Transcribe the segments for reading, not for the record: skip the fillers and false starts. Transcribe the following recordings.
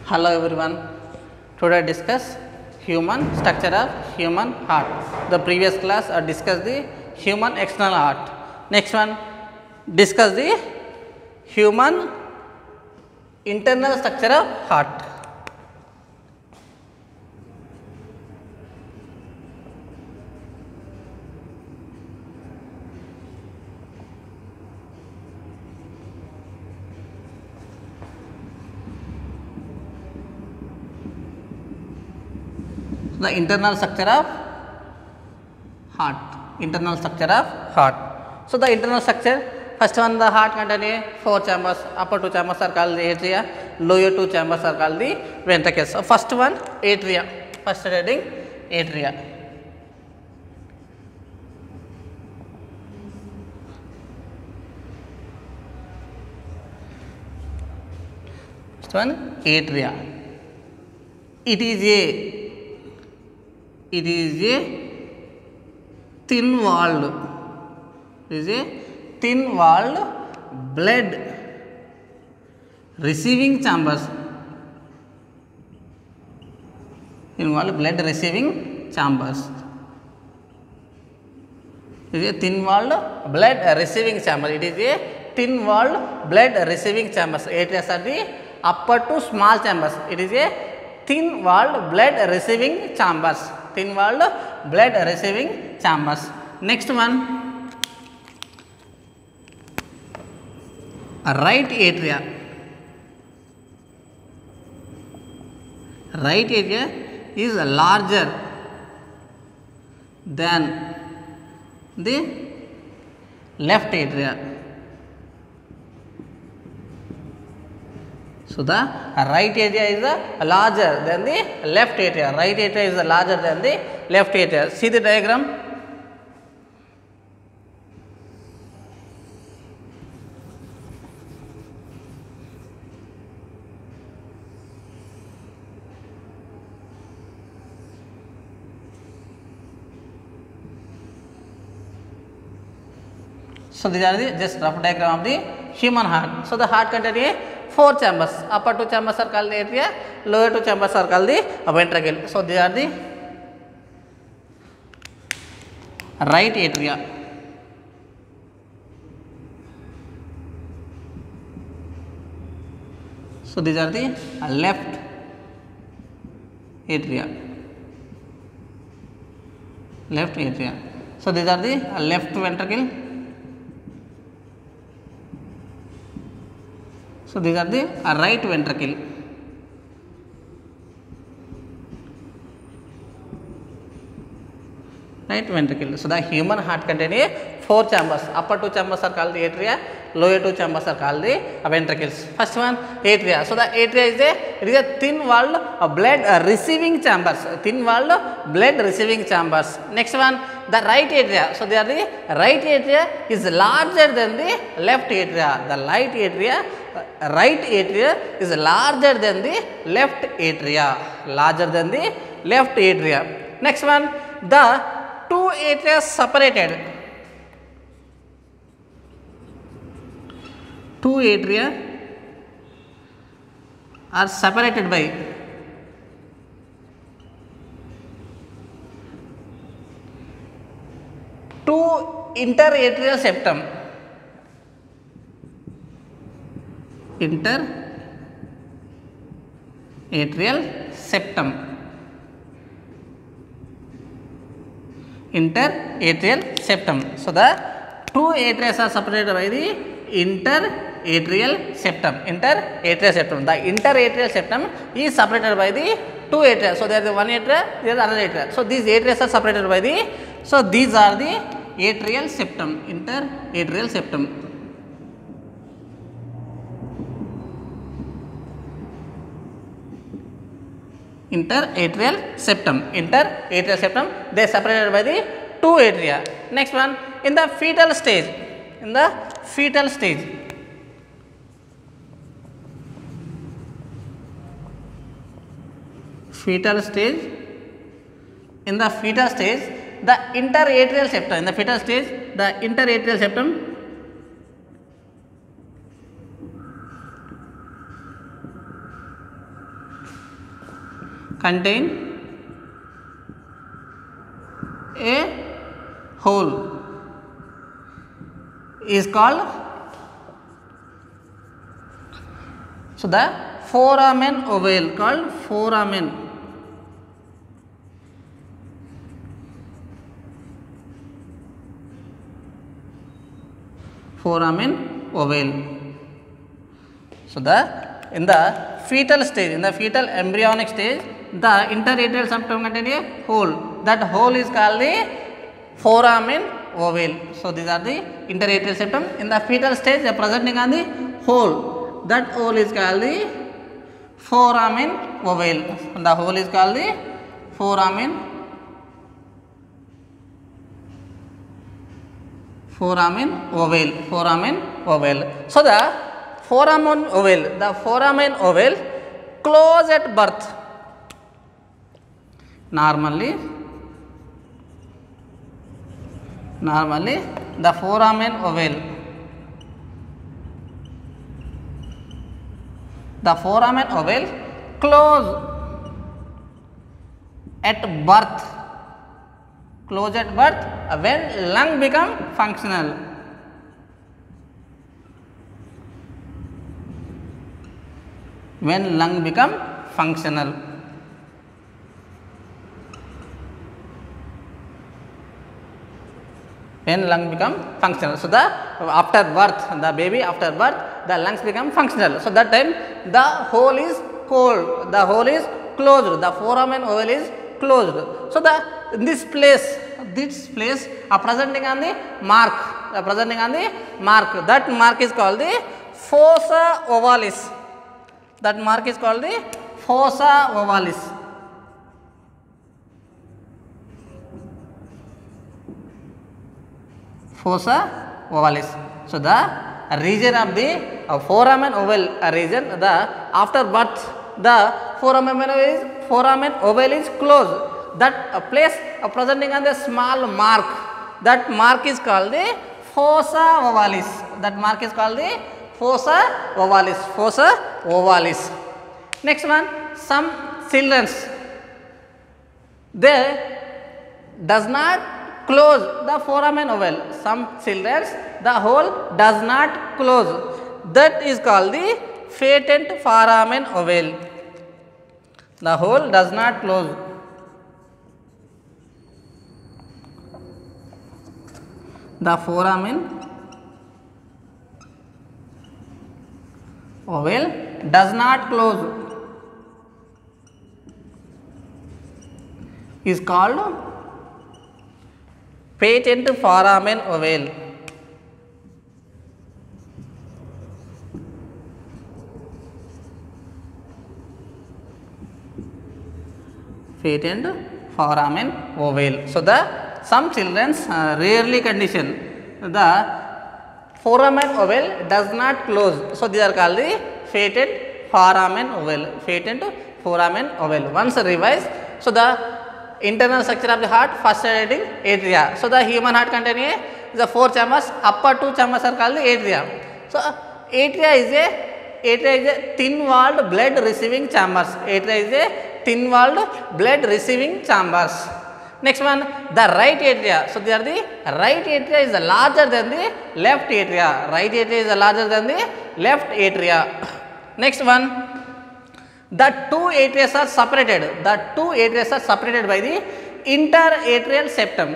Hello everyone. Today discuss human structure of human heart. The previous class I discussed the human external heart. Next one discuss the human internal structure of heart. The internal structure of heart. Internal structure of heart. So the internal structure, first one, the heart contains 4 chambers. Upper 2 chambers are called the atria. Lower 2 chambers are called the ventricles. So first one, atria. First heading, atria. First one, atria. It is a thin walled blood receiving chambers. Involved blood receiving chambers. It is a thin walled blood receiving chamber. It is a thin walled blood receiving chambers. Atria are the upper to small chambers. It is a thin walled blood receiving chambers. Thin walled blood receiving chambers. Next one, right atria. Right atria is larger than the left atria. So the right atria is larger than the left atria. Right atria is larger than the left atria. See the diagram. So these are the just rough diagram of the human heart. So the heart contains 4 chambers. Upper 2 chambers are called the atria. Lower 2 chambers are called the ventricle. So these are the right atria. So these are the left atria. Left atria. So these are the left ventricle. So these are the right ventricle. Right ventricle. So the human heart contains 4 chambers. Upper 2 chambers are called the atria. Lower 2 chambers are called the ventricles. First one, atria. So the atria is a thin walled blood receiving chambers. Thin walled blood receiving chambers. Next one, the right atria. So they are the right atria is larger than the left atria. The right atria is larger than the left atria. Larger than the left atria. Next one, the 2 atria separated. 2 atria are separated by interatrial septum. Interatrial septum. Interatrial septum. So the 2 atria are separated by the interatrial septum. Interatrial septum. The interatrial septum is separated by the 2 atria. So there is one atria, there is another atria. So these atria are separated by the. So these are the atrial septum. Interatrial septum. Interatrial septum. Interatrial septum. They are separated by the 2 atria. Next one, in the fetal stage. In the fetal stage. Fetal stage. In the fetal stage, the interatrial septum. In the fetal stage, the interatrial septum contain a hole is called, so the foramen ovale called foramen. Foramen ovale. So the in the fetal stage, in the fetal embryonic stage, the interatrial septum contain a hole. That hole is called the foramen ovale. So these are the interatrial septum. In the fetal stage, they are presenting on the hole. That hole is called the foramen ovale. The hole is called the foramen ovale. Foramen ovale. So the foramen ovale close at birth. Normally the foramen ovale close at birth when lung become functional. When lung become functional. So the after birth, the baby after birth, the lungs become functional. So that time the hole is cold, the hole is closed, the foramen ovale is closed. So the this place are presenting on the mark. That mark is called the fossa ovalis. Fossa ovalis. So the region of the foramen ovale region, the after birth the foramen ovale is closed. That place presenting on the small mark, that mark is called the fossa ovalis. Next one, some children, they does not close the foramen ovale. Some children, the hole does not close. That is called the patent foramen ovale. The hole does not close. The foramen ovale does not close is called patent foramen ovale. Patent foramen ovale. So the some children rarely condition, the foramen ovale does not close. So these are called the patent foramen ovale. Once revised, so the internal structure of the heart, first starting atria. So the human heart contains the 4 chambers. Upper 2 chambers are called the atria. So atria is a thin walled blood receiving chambers. Next one, the right atria. So they are the right atria is larger than the left atria. Next one, the two atrias are separated. By the interatrial septum.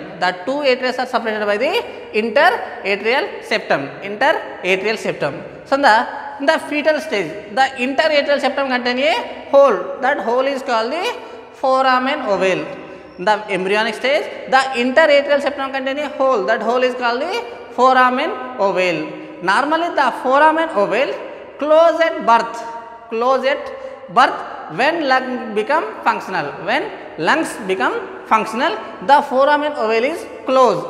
So in the fetal stage, the interatrial septum contains a hole. That hole is called the foramen ovale. In the embryonic stage, the interatrial septum contains a hole. That hole is called the foramen ovale. Normally, the foramen ovale close at birth when lungs become functional. The foramen ovale is closed.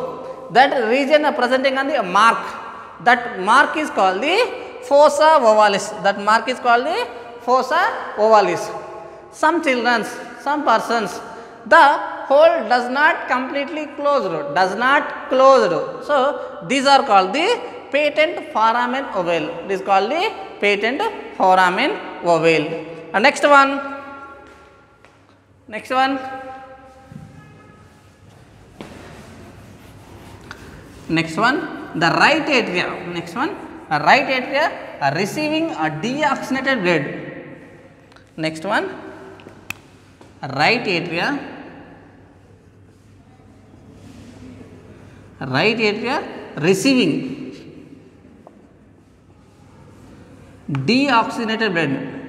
That region presenting on the mark. That mark is called the fossa ovalis. Some persons, the hole does not completely closed. So these are called the patent foramen ovale. This is called the patent foramen ovale. Next one, Next one. Next one, the right atria. Next one, right atria receiving a deoxygenated blood. Next one, right atria receiving deoxygenated blood.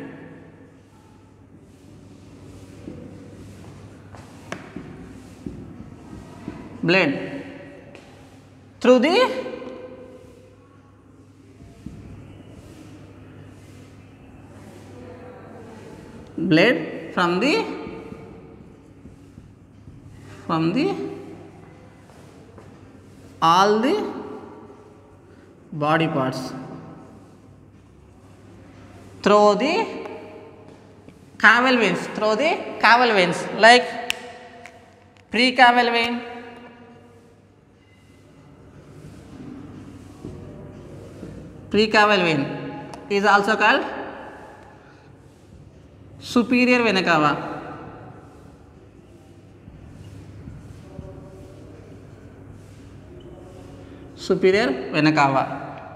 Through the blood from the all the body parts through the caval veins, like precaval vein, is also called superior vena cava.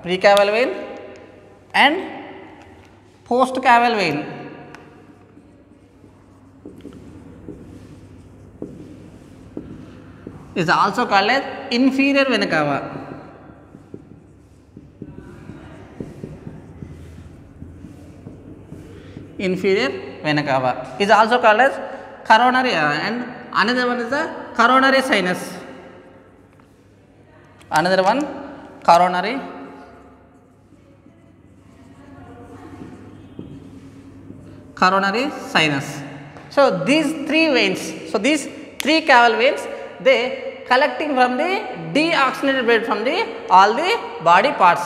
Precaval vein and postcaval vein. Is also called as inferior vena cava. Is also called as coronary, and another one is the coronary sinus. Another one, coronary sinus. So these three caval veins, they collecting from the deoxygenated blood from the all the body parts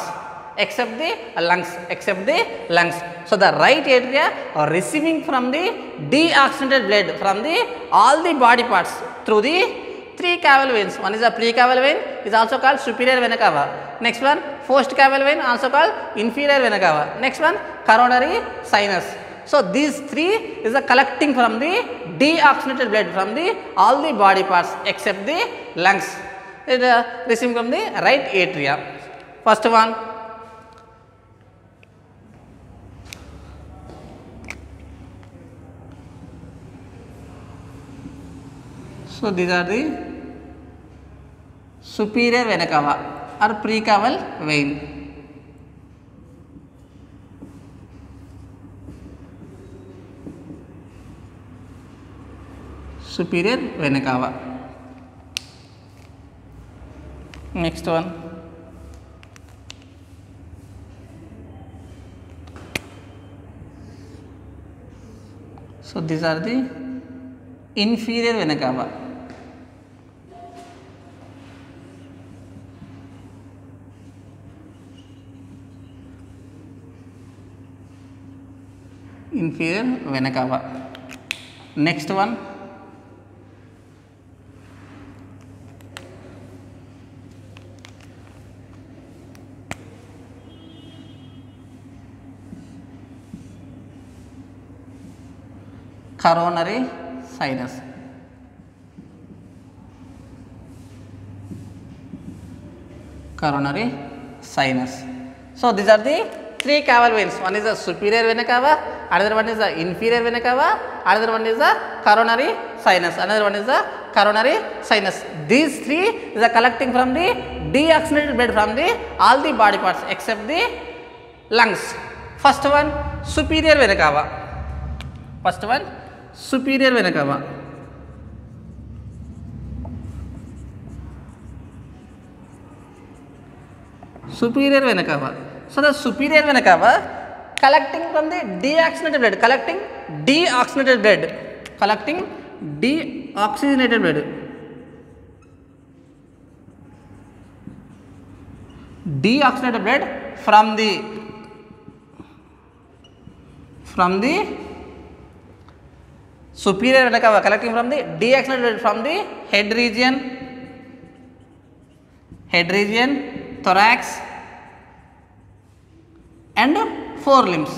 except the lungs. So the right atria are receiving from the deoxygenated blood from the all the body parts through the three caval veins. One is a precaval vein, is also called superior vena cava. Next one, postcaval vein, also called inferior vena cava. Next one, coronary sinus. So these three is a collecting from the deoxygenated blood from the all the body parts except the lungs. It receiving from the right atria. First one, so these are the superior vena cava or precaval vein. Superior vena cava. Next one, so these are the inferior vena cava. Next one, coronary sinus. So these are the three caval veins. One is the superior vena cava, another one is the inferior vena cava, another one is the coronary sinus, another one is the coronary sinus. These three is the collecting from the deoxygenated blood from the all the body parts except the lungs. First one, superior vena cava. Superior vena cava. So the superior vena cava collecting from the deoxygenated blood, collecting deoxygenated blood from the superior vena cava, collecting from the deoxygenated blood from the head region, thorax and forelimbs.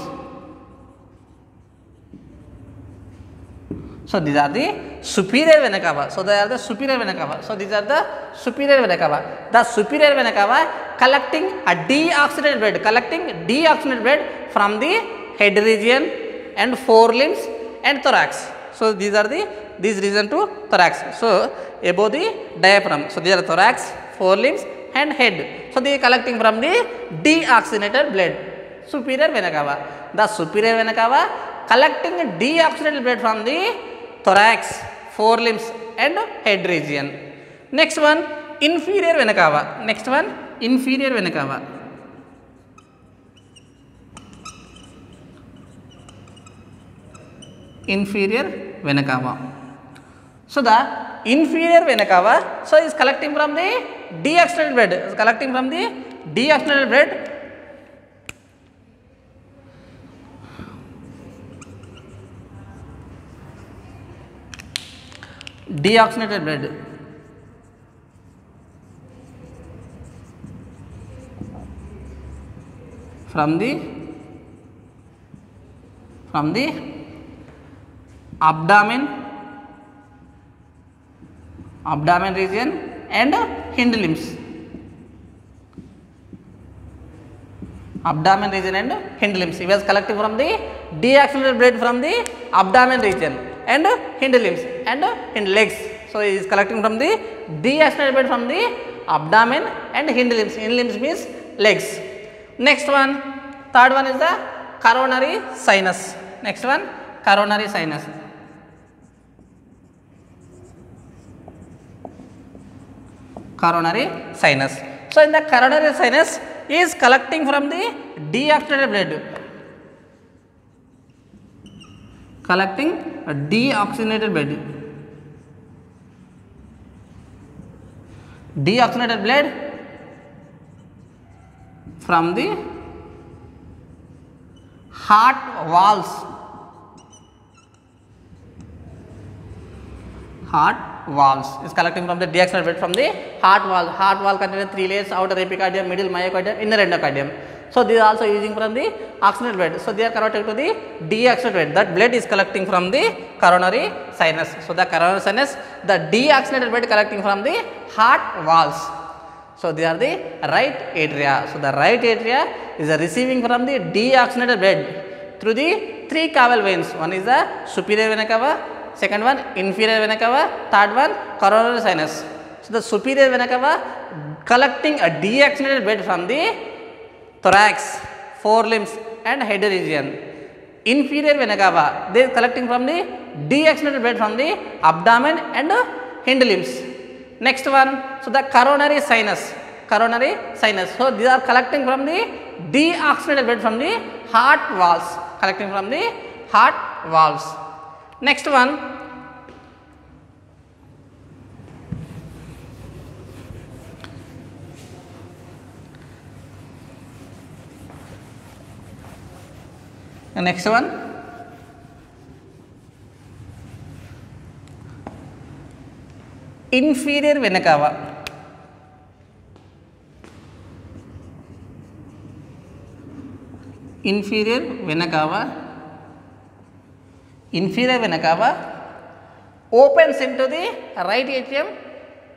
So these are the superior vena cava. So they are the superior vena cava. So these are the superior vena cava. The superior vena cava collecting a deoxygenated blood, collecting deoxygenated blood from the head region and forelimbs and thorax. So these are the region to thorax. So above the diaphragm. So these are thorax, forelimbs and head. So they are collecting from the deoxygenated blood. Superior vena cava. The superior vena cava collecting deoxygenated blood from the thorax, forelimbs and head region. Next one, inferior vena cava. Next one, inferior vena cava. Inferior vena cava. So the inferior vena cava, so is collecting from the deoxygenated blood. Is collecting from the deoxygenated blood. Deoxygenated blood from the abdomen region and hind limbs. Abdomen region and hind limbs. He was collecting from the deoxygenated blood from the abdomen region and hind limbs and hind legs. So he is collecting from the deoxygenated blood from the abdomen and hind limbs. Hind limbs means legs. Next one, third one is the coronary sinus. Next one, coronary sinus. Coronary sinus. So in the coronary sinus is collecting from the deoxygenated blood. Collecting a deoxygenated blood. Deoxygenated blood from the heart valves. Heart valves is collecting from the deoxygenated blood from the heart valve. Heart valve contains 3 layers: outer epicardium, middle myocardium, inner endocardium. So these are also using from the oxygenated blood. So they are converted to the deoxygenated blood. That blood is collecting from the coronary sinus. So the coronary sinus, the deoxygenated blood collecting from the heart valves. So they are the right atria. So the right atria is receiving from the deoxygenated blood through the 3 caval veins. One is the superior vena cava, second one inferior vena cava, third one coronary sinus. So the superior vena cava collecting a deoxygenated blood from the thorax, forelimbs and head region. Inferior vena cava, they are collecting from the deoxygenated blood from the abdomen and hind limbs. Next one, so the coronary sinus. Coronary sinus. So these are collecting from the deoxygenated blood from the heart valves. Collecting from the heart valves. Next one, inferior vena cava. Inferior vena cava. Inferior vena cava opens into the right atrium.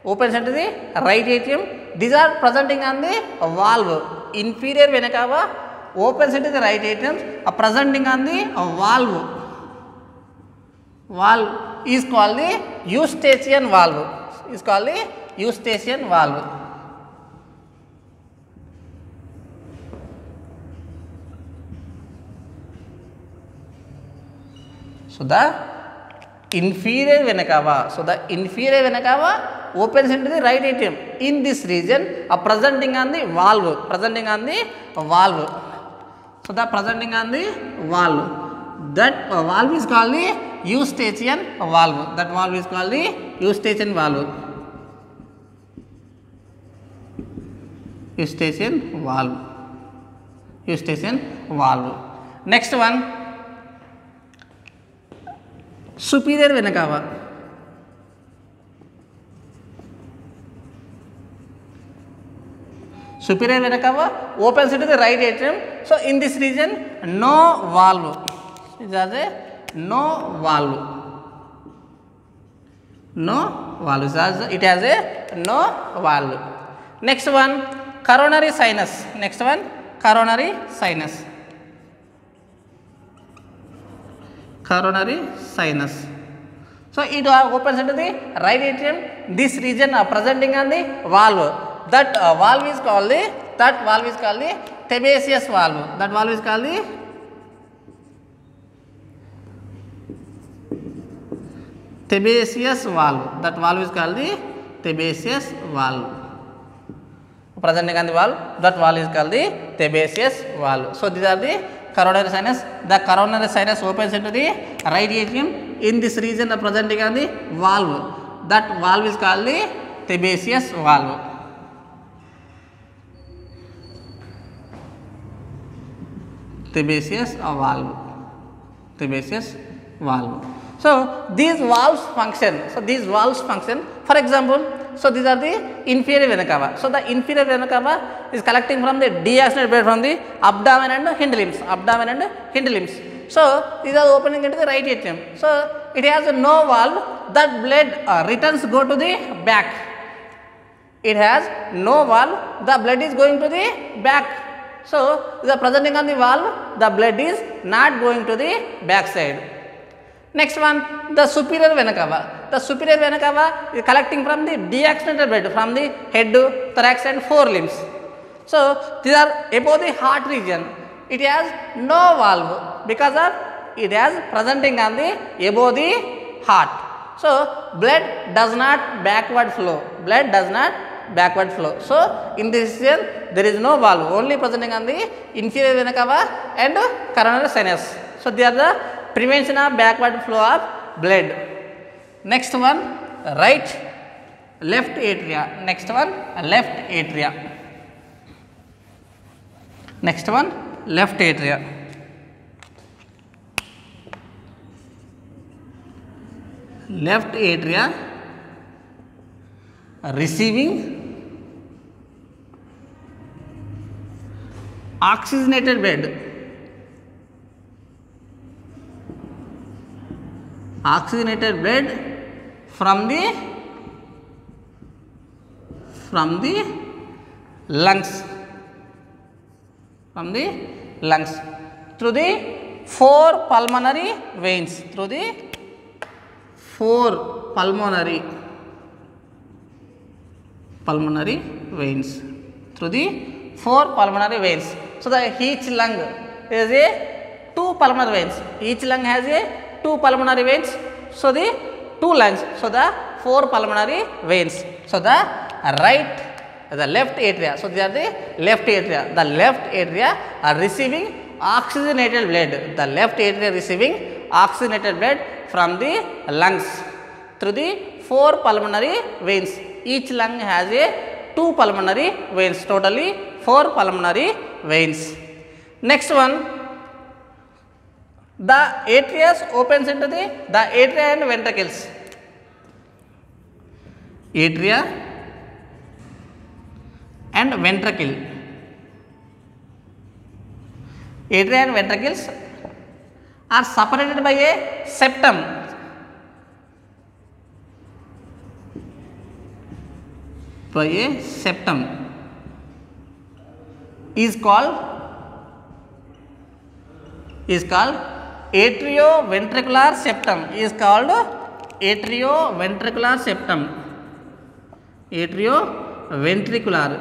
Opens into the right atrium. These are presenting on the valve. Inferior vena cava opens into the right atrium, presenting on the valve. Valve is called the Eustachian valve. Is called the Eustachian valve. So the inferior vena cava. So the inferior vena cava opens into the right atrium. In this region, presenting on the valve. Presenting on the valve. So the presenting on the valve. That valve is called the Eustachian valve. That valve is called the Eustachian valve. Eustachian valve. Eustachian valve. Next one, superior vena cava. Superior vena cava opens into the right atrium. So in this region, no valve. It has a no valve. no valve. It has a no valve. Next one, coronary sinus. Next one, coronary sinus. Coronary sinus. So it opens into the right atrium. This region presenting on the valve. That valve is called the Tebesius valve. That valve is called the Tebesius valve. That valve is called the Tebesius valve. Presenting on the valve, that valve is called the Tebesius valve. So these are the coronary sinus. The coronary sinus opens into the right atrium. In this region presenting on the valve. That valve is called the Tebesius valve. Tebesius valve. Tebesius valve. So these valves function. For example, so these are the inferior vena cava. So the inferior vena cava is collecting from the deaxonate blood from the abdomen and hind limbs. So these are opening into the right atrium. So it has no valve. That blood returns go to the back. It has no valve. The blood is going to the back. So the presenting on the valve, the blood is not going to the back side. Next one, the superior vena cava. The superior vena cava is collecting from the deaxonated blood from the head, thorax and forelimbs. So these are above the heart region. It has no valve because of it has presenting on the above the heart. So blood does not backward flow. So in this region there is no valve, only presenting on the inferior vena cava and coronary sinus. So they are the prevention of backward flow of blood. Next one, left atria. Next one, left atria. Left atria receiving oxygenated blood. Oxygenated blood from the lungs. Through the 4 pulmonary veins. Through the 4 pulmonary veins. So the each lung is a 2 pulmonary veins. Each lung has a 2 pulmonary veins. So the 2 lungs. So the 4 pulmonary veins. So the left atria. So they are the left atria. The left atria are receiving oxygenated blood. The left atria receiving oxygenated blood from the lungs through the 4 pulmonary veins. Each lung has a 2 pulmonary veins. Totally 4 pulmonary veins. Next one, the atria opens into the atria and ventricles. Atria and ventricle. Atria and ventricles are separated by a septum. Is called atrioventricular septum. Atrioventricular septum. Atrioventricular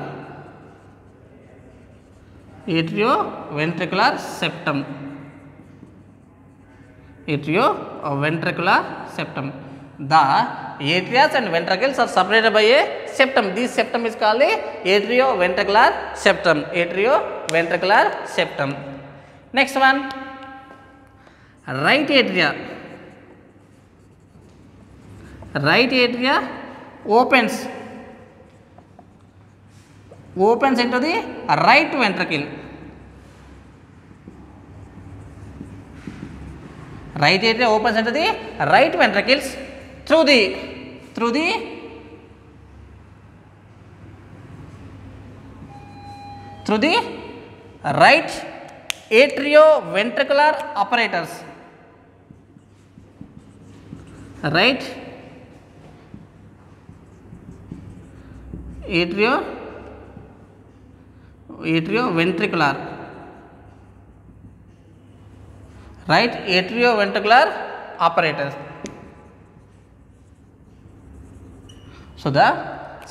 septum. The atria and ventricles are separated by a septum. This septum is called a atrioventricular septum. Next one, right atria. Right atria opens into the right ventricle. Right atria opens into the right ventricles through the right atrioventricular apparatus. Right atrioventricular, right atrioventricular apparatus. So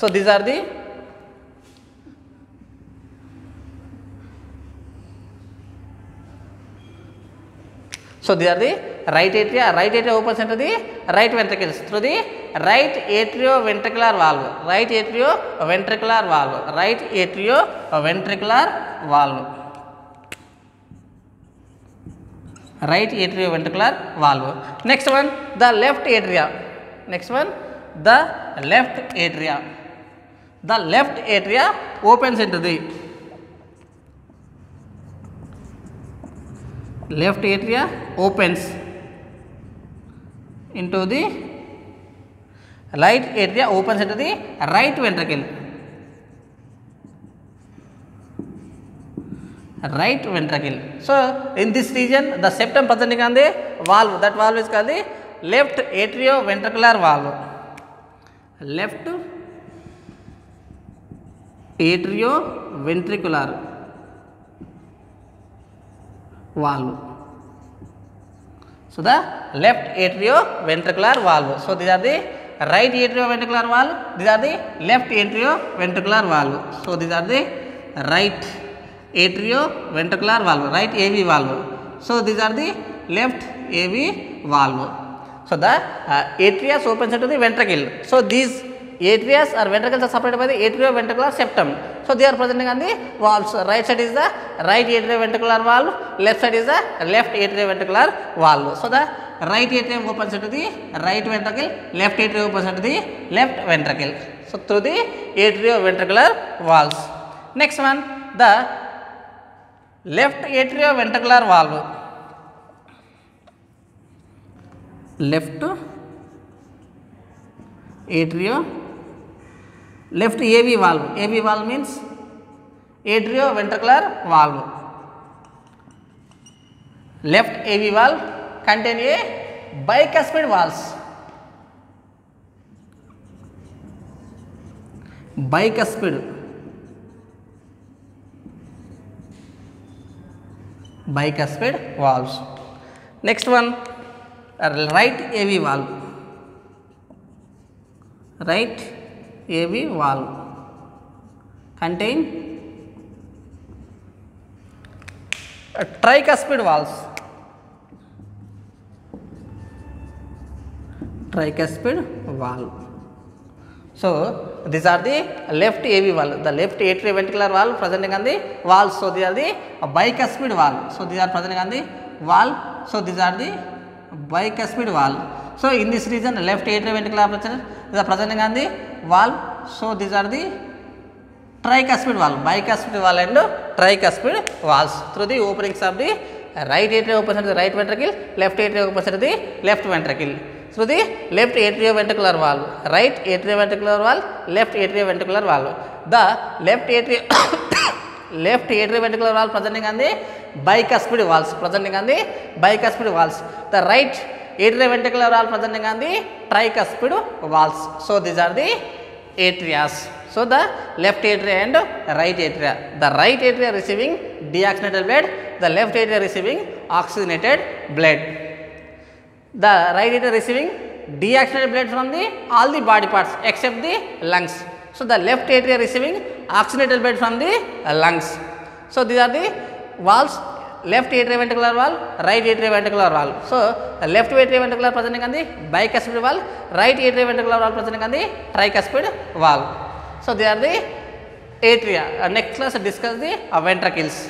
these are the right atria. Right atria opens into the right ventricles through the right atrioventricular valve. Right atrioventricular valve. Right atrioventricular valve. Right atrioventricular valve. Next one, the left atria. Next one, the left atria. The left atria opens into the left atria opens into the right atria opens into the right ventricle. Right ventricle. So in this region the septum presenting on the valve, that valve is called the left atrioventricular valve. Left atrioventricular valve. So the left atrioventricular valve. So these are the right atrioventricular valve, these are the left atrioventricular valve. So these are the right atrioventricular valve, right AV valve. So these are the left AV valve. So the atria opens into the ventricle. So these atrias or ventricles are separated by the atrioventricular septum. So they are presenting on the valves. Right side is the right atrioventricular valve, left side is the left atrioventricular valve. So the right atrium opens into the right ventricle, left atrium opens into the left ventricle. So through the atrioventricular valves. Next one, the left atrioventricular valve. Left AV valve. AV valve means atrioventricular valve. Left AV valve contain a bicuspid valves. Bicuspid valves. Next one, right AV valve. Right AV valve contain tricuspid valves. Tricuspid valve. So these are the left AV valve, the left atrioventricular valve presenting on the valve. So they are the bicuspid valve. So these are presenting on the valve. So these are the bicuspid valve. So in this region left atrioventricular apparatus is presenting on the valve. So these are the tricuspid valve, bicuspid valve and tricuspid valves. Through the openings of the right atrium opens into the right ventricle, left atrium opens into the left ventricle. Through the left atrioventricular valve, right atrioventricular valve, left atrioventricular valve. The left atrioventricular valve presenting on the bicuspid valves, The right atrioventricular valve presenting on the tricuspid valves. So these are the atrias. So the left atria and right atria. The right atria receiving deoxygenated blood, the left atria receiving oxygenated blood. The right atria receiving deoxygenated blood from the all the body parts except the lungs. So the left atria receiving oxygenated blood from the lungs. So these are the valves, left atrioventricular valve, right atrioventricular valve. So the left atrioventricular presenting on the bicuspid valve, right atrioventricular valve presenting on the tricuspid valve. So they are the atria. Next class discuss the ventricles.